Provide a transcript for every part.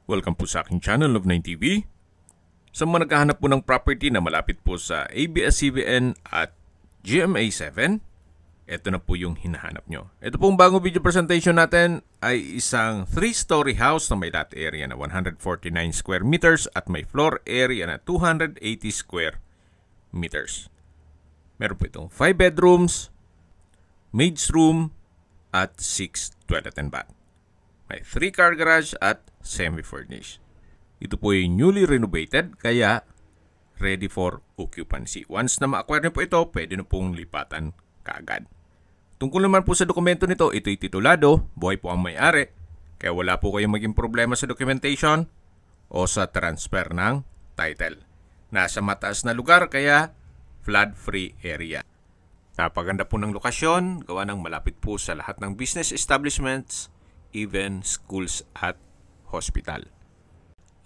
Welcome po sa aking channel, Love9 TV. Sa mga naghahanap po ng property na malapit po sa ABS-CBN at GMA 7, ito na po yung hinahanap nyo. Ito pong bagong video presentation natin ay isang 3-story house na may lot area na 149 square meters at may floor area na 280 square meters. Meron po itong 5 bedrooms, maid's room at 6 toilet and bath. May 3-car garage at semi-furnished. Ito po ay newly renovated kaya ready for occupancy. Once na ma-acquire nyo po ito, pwede na pong lipatan kaagad. Tungkol naman po sa dokumento nito, ito'y titulado, buhay po ang may-ari, kaya wala po kayong maging problema sa documentation o sa transfer ng title. Nasa mataas na lugar kaya flood-free area. Napaganda po ng lokasyon, gawa ng malapit po sa lahat ng business establishments, even schools at hospital.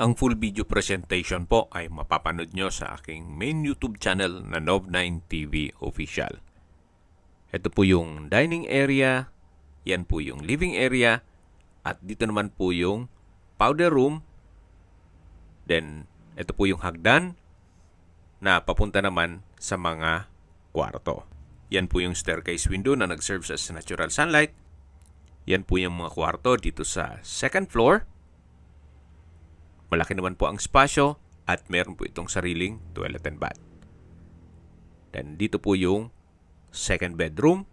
Ang full video presentation po ay mapapanood nyo sa aking main YouTube channel na Love9 TV Official. Ito po yung dining area, yan po yung living area, at dito naman po yung powder room. Then, ito po yung hagdan na papunta naman sa mga kwarto. Yan po yung staircase window na nag-serves as natural sunlight. Yan po yung mga kwarto dito sa second floor. Malaki naman po ang spasyo at meron po itong sariling toilet and bath. Then dito po yung second bedroom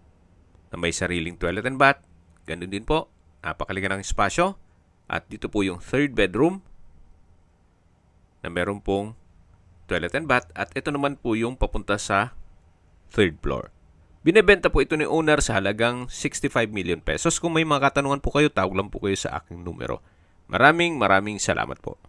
na may sariling toilet and bath. Ganun din po, napakaliga ng spasyo. At dito po yung third bedroom na meron pong toilet and bath. At ito naman po yung papunta sa third floor. Binebenta po ito ni owner sa halagang 65 million pesos. Kung may mga katanungan po kayo, tawag lang po kayo sa aking numero. Maraming salamat po.